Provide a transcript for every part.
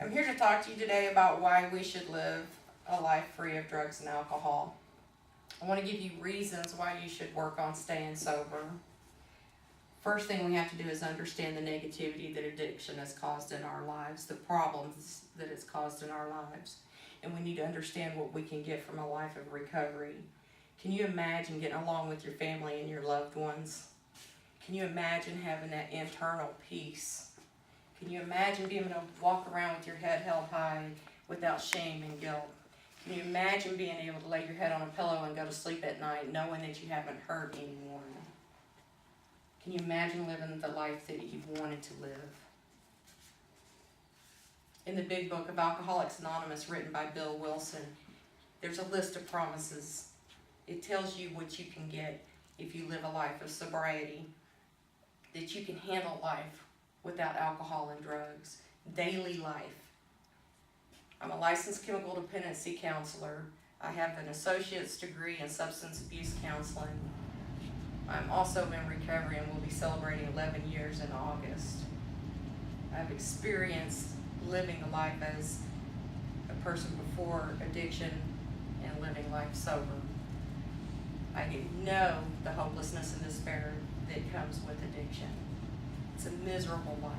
I'm here to talk to you today about why we should live a life free of drugs and alcohol. I want to give you reasons why you should work on staying sober. First thing we have to do is understand the negativity that addiction has caused in our lives, the problems that it's caused in our lives. And we need to understand what we can get from a life of recovery. Can you imagine getting along with your family and your loved ones? Can you imagine having that internal peace? Can you imagine being able to walk around with your head held high without shame and guilt? Can you imagine being able to lay your head on a pillow and go to sleep at night knowing that you haven't hurt anyone? Can you imagine living the life that you've wanted to live? In the big book of Alcoholics Anonymous, written by Bill Wilson, there's a list of promises. It tells you what you can get if you live a life of sobriety, that you can handle life without alcohol and drugs, daily life. I'm a licensed chemical dependency counselor. I have an associate's degree in substance abuse counseling. I'm also in recovery and will be celebrating 11 years in August. I've experienced living a life as a person before addiction and living life sober. I know the hopelessness and despair that comes with addiction. It's a miserable life,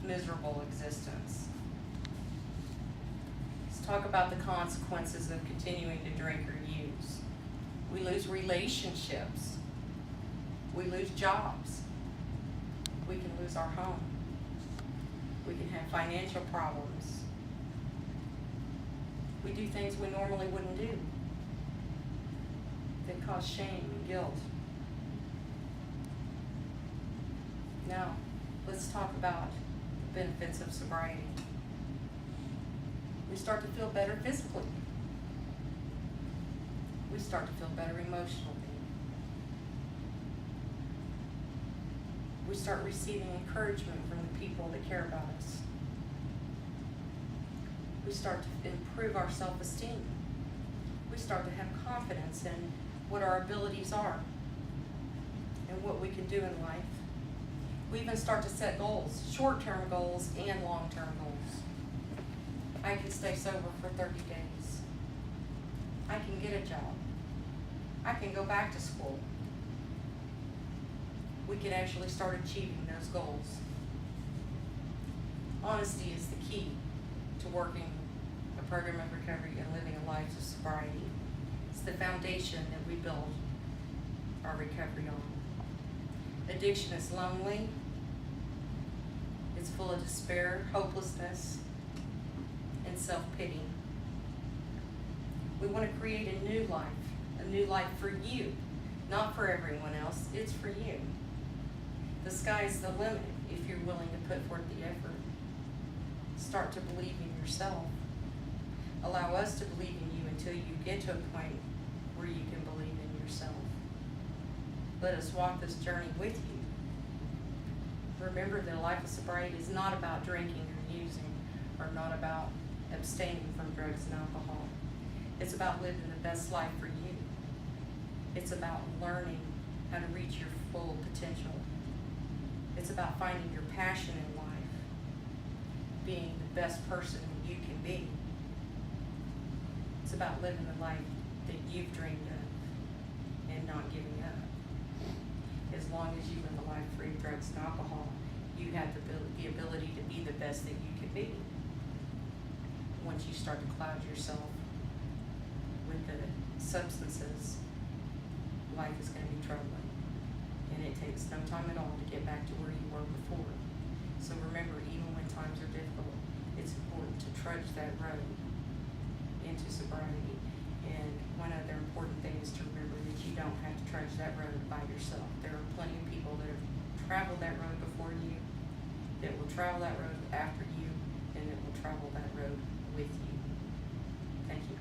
miserable existence. Let's talk about the consequences of continuing to drink or use. We lose relationships. We lose jobs. We can lose our home. We can have financial problems. We do things we normally wouldn't do that cause shame and guilt. Now, let's talk about the benefits of sobriety. We start to feel better physically. We start to feel better emotionally. We start receiving encouragement from the people that care about us. We start to improve our self-esteem. We start to have confidence in what our abilities are and what we can do in life. We even start to set goals, short-term goals and long-term goals. I can stay sober for 30 days. I can get a job. I can go back to school. We can actually start achieving those goals. Honesty is the key to working a program of recovery and living a life of sobriety. It's the foundation that we build our recovery on. Addiction is lonely. It's full of despair, hopelessness, and self-pity. We want to create a new life for you, not for everyone else. It's for you. The sky's the limit if you're willing to put forth the effort. Start to believe in yourself. Allow us to believe in you until you get to a point where you can believe in yourself. Let us walk this journey with you. Remember that a life of sobriety is not about drinking or using, or not about abstaining from drugs and alcohol. It's about living the best life for you. It's about learning how to reach your full potential. It's about finding your passion in life, being the best person you can be. It's about living the life that you've dreamed of and not giving up. As long as you live a life free of drugs and alcohol, you have the ability to be the best that you can be. Once you start to cloud yourself with the substances, life is going to be troubling. And it takes no time at all to get back to where you were before. So remember, even when times are difficult, it's important to trudge that road into sobriety. And one other important thing is to remember that you don't have to trudge that road by yourself. There are plenty of people that have traveled that road before you, that will travel that road after you, and that will travel that road with you. Thank you.